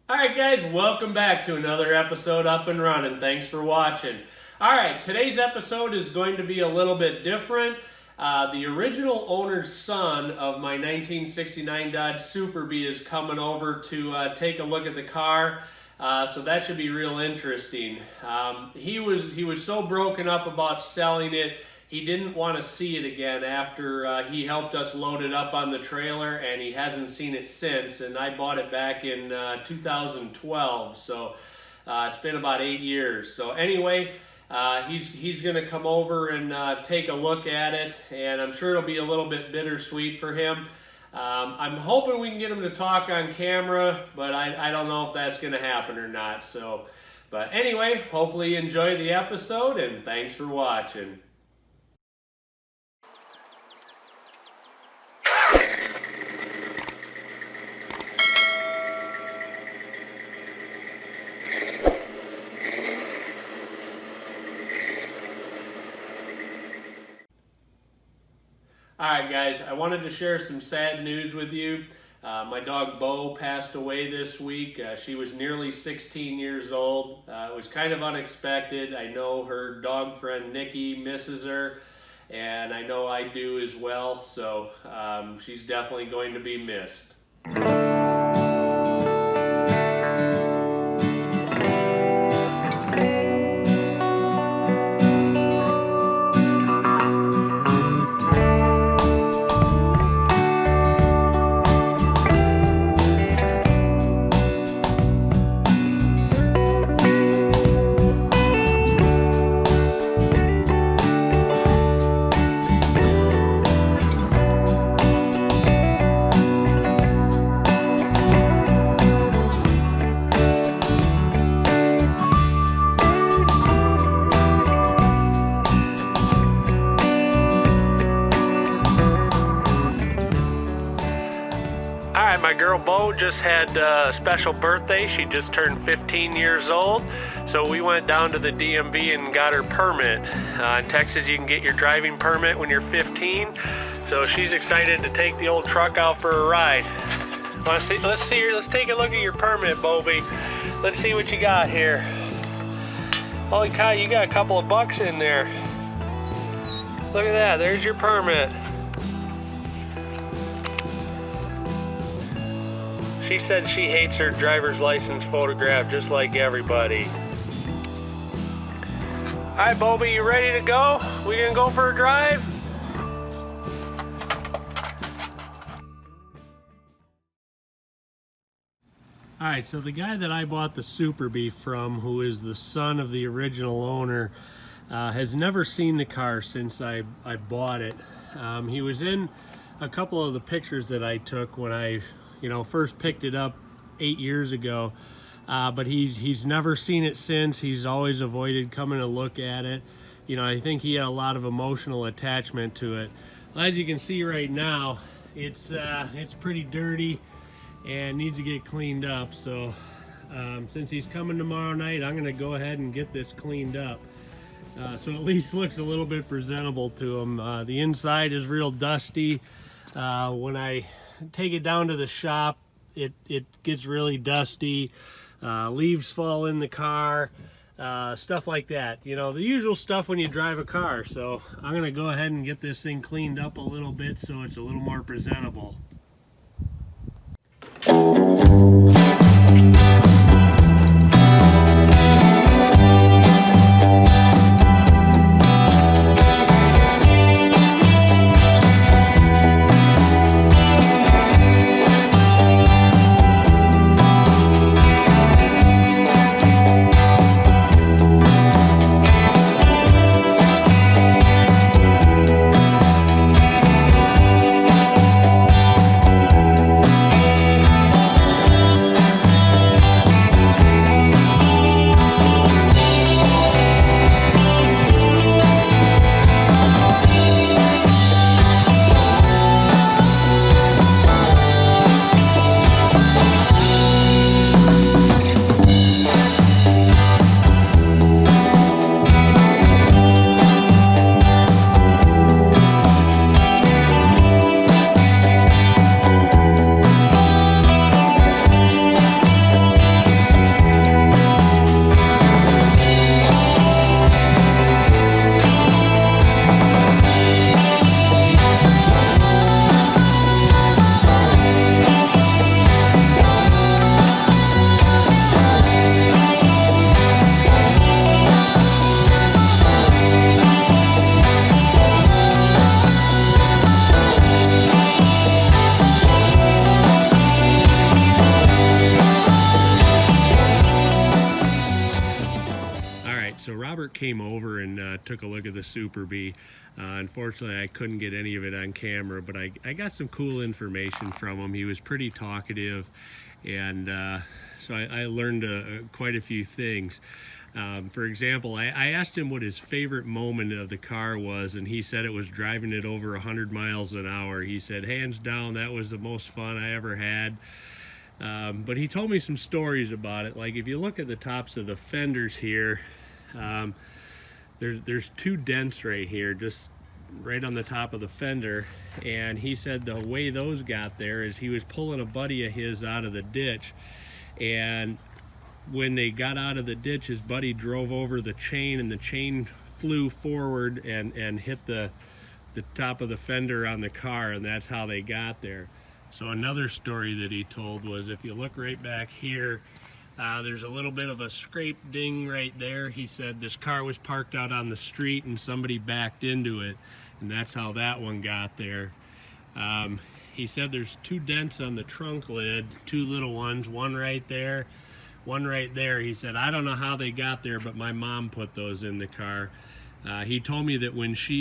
Alright guys, welcome back to another episode Up and Running. Thanks for watching. Alright, today's episode is going to be a little bit different. The original owner's son of my 1969 Dodge Super Bee is coming over to take a look at the car. So that should be real interesting. He was so broken up about selling it, he didn't want to see it again after he helped us load it up on the trailer, and he hasn't seen it since. And I bought it back in 2012, so it's been about 8 years. So anyway, he's going to come over and take a look at it, and I'm sure it'll be a little bit bittersweet for him. I'm hoping we can get him to talk on camera, but I don't know if that's going to happen or not. So, but anyway, hopefully you enjoy the episode, and thanks for watching. Alright guys, I wanted to share some sad news with you. My dog Bo passed away this week. She was nearly 16 years old. It was kind of unexpected. I know her dog friend Nikki misses her, and I know I do as well, so she's definitely going to be missed. My girl Bo just had a special birthday. She just turned 15 years old. So we went down to the DMV and got her permit. In Texas, you can get your driving permit when you're 15. So she's excited to take the old truck out for a ride. Let's take a look at your permit, Bobby. Let's see what you got here. Holy cow, you got a couple of bucks in there. Look at that, there's your permit. She said she hates her driver's license photograph just like everybody. All right, Bobby, you ready to go? We gonna go for a drive? All right, so the guy that I bought the Super Bee from, who is the son of the original owner, has never seen the car since I bought it. He was in a couple of the pictures that I took when I first picked it up 8 years ago, but he's never seen it since. He's always avoided coming to look at it. I think he had a lot of emotional attachment to it. As you can see right now, it's pretty dirty and needs to get cleaned up. So since he's coming tomorrow night, I'm gonna go ahead and get this cleaned up, so at least looks a little bit presentable to him. The inside is real dusty. When I take it down to the shop, it gets really dusty. Leaves fall in the car, stuff like that. The usual stuff when you drive a car. So I'm gonna go ahead and get this thing cleaned up a little bit so it's a little more presentable. Robert came over and took a look at the Super Bee. Unfortunately, I couldn't get any of it on camera, but I got some cool information from him. He was pretty talkative, and so I learned quite a few things. For example, I asked him what his favorite moment of the car was, and he said it was driving it over 100 miles an hour. He said, hands down, that was the most fun I ever had. But he told me some stories about it. Like if you look at the tops of the fenders here, there's 2 dents right here, just right on the top of the fender. And he said the way those got there is he was pulling a buddy of his out of the ditch, and when they got out of the ditch, his buddy drove over the chain, and the chain flew forward and hit the top of the fender on the car, and that's how they got there. So another story that he told was, if you look right back here, there's a little bit of a scrape ding right there. He said this car was parked out on the street and somebody backed into it, and that's how that one got there. He said there's 2 dents on the trunk lid, 2 little ones, one right there, one right there. He said, I don't know how they got there, but my mom put those in the car. He told me that when she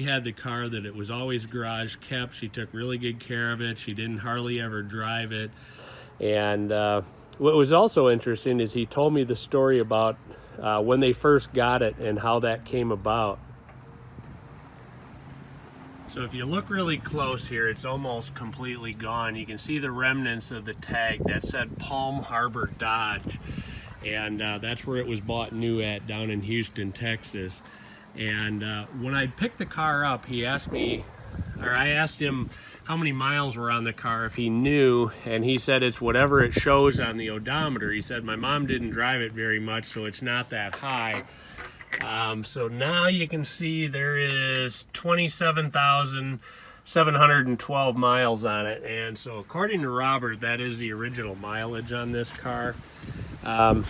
had the car, that it was always garage kept. She took really good care of it. She didn't hardly ever drive it. And what was also interesting is he told me the story about when they first got it and how that came about. So if you look really close here, it's almost completely gone. You can see the remnants of the tag that said Palm Harbor Dodge. And that's where it was bought new at, down in Houston, Texas. And when I picked the car up, he asked me, or I asked him how many miles were on the car, if he knew, and he said it's whatever it shows on the odometer. He said my mom didn't drive it very much, so it's not that high. So now you can see there is 27,712 miles on it. And so according to Robert, that is the original mileage on this car. You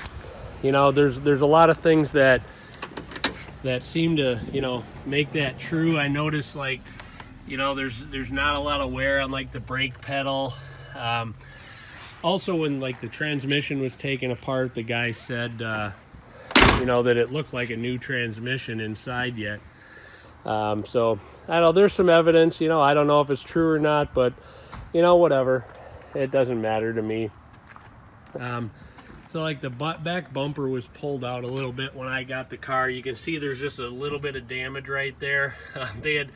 know, there's a lot of things that seem to, you know, make that true. I noticed, like, you know, there's not a lot of wear on like the brake pedal. Also, when like the transmission was taken apart, the guy said you know, that it looked like a new transmission inside yet. So I don't know, there's some evidence, you know, I don't know if it's true or not, but you know, whatever, it doesn't matter to me. So like the back bumper was pulled out a little bit when I got the car. You can see there's just a little bit of damage right there. They had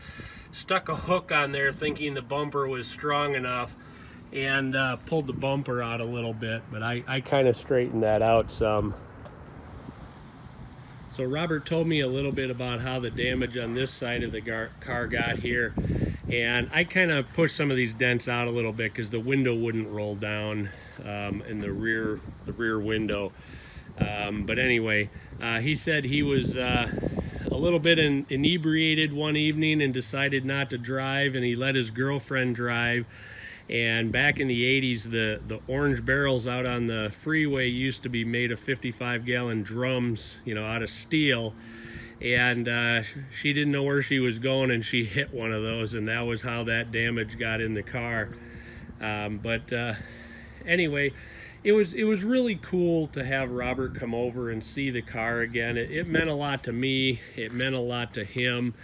stuck a hook on there thinking the bumper was strong enough, and pulled the bumper out a little bit, but I kind of straightened that out some. So Robert told me a little bit about how the damage on this side of the car got here, and I kind of pushed some of these dents out a little bit because the window wouldn't roll down in the rear window. But anyway, he said he was a little bit inebriated one evening and decided not to drive, and he let his girlfriend drive. And back in the 80s, the orange barrels out on the freeway used to be made of 55-gallon drums, you know, out of steel. And she didn't know where she was going, and she hit one of those, and that was how that damage got in the car. Anyway, it was really cool to have Robert come over and see the car again. It meant a lot to me. It meant a lot to him.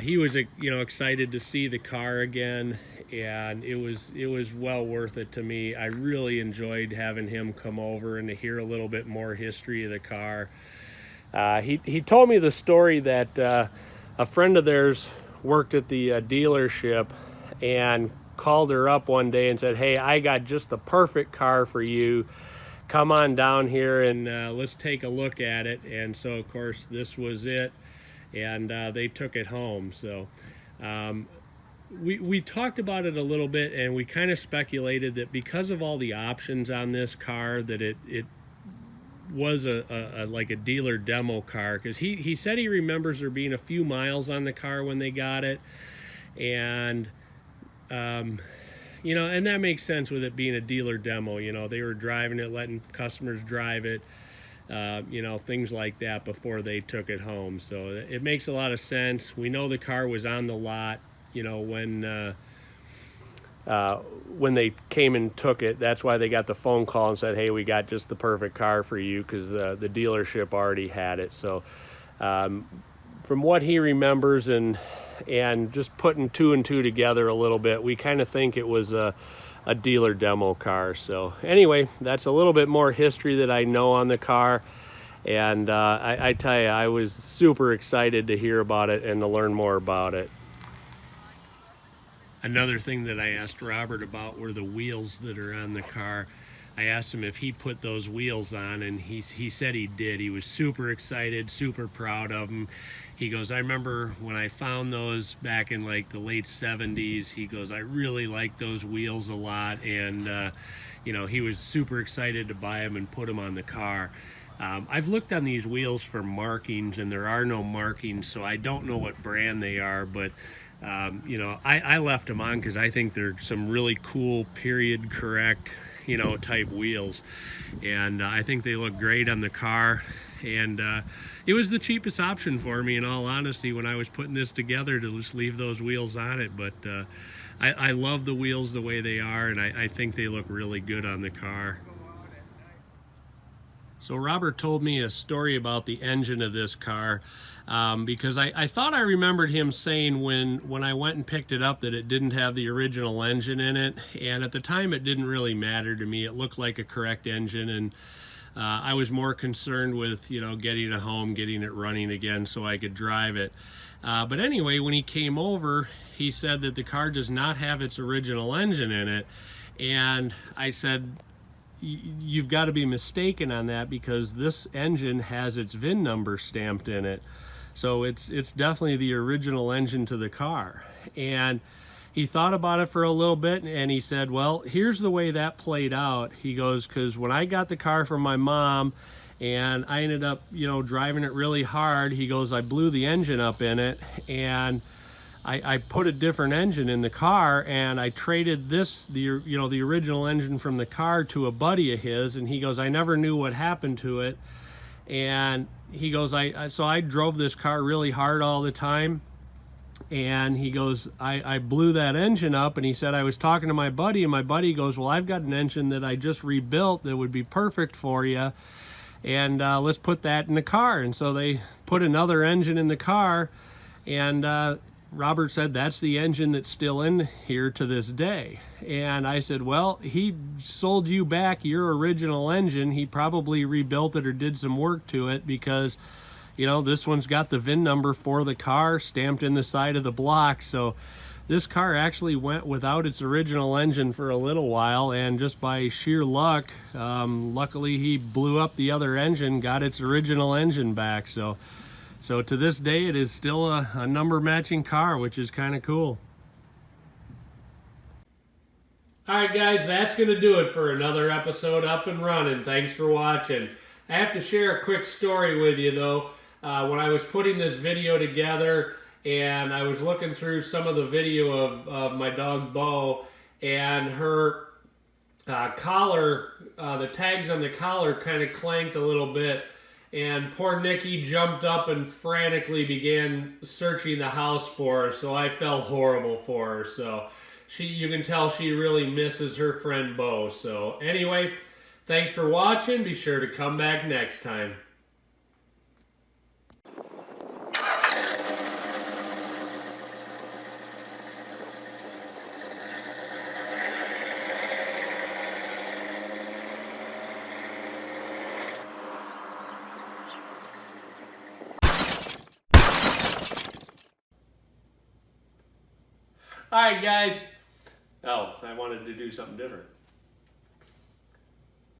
He was, you know, excited to see the car again, and it was well worth it to me. I really enjoyed having him come over and to hear a little bit more history of the car. He told me the story that a friend of theirs worked at the dealership and called her up one day and said, hey, I got just the perfect car for you. Come on down here and let's take a look at it. And so, of course, this was it. And they took it home. So we talked about it a little bit, and we kind of speculated that because of all the options on this car, that it was like a dealer demo car, because he said he remembers there being a few miles on the car when they got it. And you know, and that makes sense with it being a dealer demo. You know, they were driving it, letting customers drive it, you know, things like that before they took it home. So it makes a lot of sense. We know the car was on the lot, you know, when when they came and took it, that's why they got the phone call and said, hey, we got just the perfect car for you, because the dealership already had it. So from what he remembers and just putting two and two together a little bit, we kind of think it was a dealer demo car. So anyway, that's a little bit more history that I know on the car. And I tell you, I was super excited to hear about it and to learn more about it. Another thing that I asked Robert about were the wheels that are on the car. I asked him if he put those wheels on, and he said he did. He was super excited, super proud of them. He goes, I remember when I found those back in like the late 70s, he goes, I really like those wheels a lot. And, you know, he was super excited to buy them and put them on the car. I've looked on these wheels for markings, and there are no markings, so I don't know what brand they are, but you know, I left them on because I think they're some really cool period correct, you know, type wheels, and I think they look great on the car. And it was the cheapest option for me, in all honesty, when I was putting this together, to just leave those wheels on it. But I love the wheels the way they are, and I think they look really good on the car. So Robert told me a story about the engine of this car, because I thought I remembered him saying when I went and picked it up that it didn't have the original engine in it, and at the time it didn't really matter to me. It looked like a correct engine, and I was more concerned with, you know, getting it home, getting it running again so I could drive it. But anyway, when he came over, he said that the car does not have its original engine in it, and I said, you've got to be mistaken on that, because this engine has its VIN number stamped in it. So it's definitely the original engine to the car. And he thought about it for a little bit, and he said, well, here's the way that played out. He goes, because when I got the car from my mom and I ended up, you know, driving it really hard, he goes, I blew the engine up in it, and I put a different engine in the car, and I traded the original engine from the car to a buddy of his, and he goes, I never knew what happened to it. And he goes, so I drove this car really hard all the time, and he goes, I blew that engine up. And he said, I was talking to my buddy, and my buddy goes, well, I've got an engine that I just rebuilt that would be perfect for you, and let's put that in the car. And so they put another engine in the car, and Robert said, that's the engine that's still in here to this day. And I said, well, he sold you back your original engine. He probably rebuilt it or did some work to it, because, you know, this one's got the VIN number for the car stamped in the side of the block. So this car actually went without its original engine for a little while, and just by sheer luck, luckily he blew up the other engine, got its original engine back. So to this day, it is still a number matching car, which is kind of cool. All right, guys, that's going to do it for another episode Up and Running. Thanks for watching. I have to share a quick story with you, though. When I was putting this video together, and I was looking through some of the video of my dog Bo, and her collar, the tags on the collar kind of clanked a little bit. And poor Nikki jumped up and frantically began searching the house for her, so I felt horrible for her. So you can tell she really misses her friend Bo. So anyway, thanks for watching. Be sure to come back next time. All right, guys. Oh, I wanted to do something different.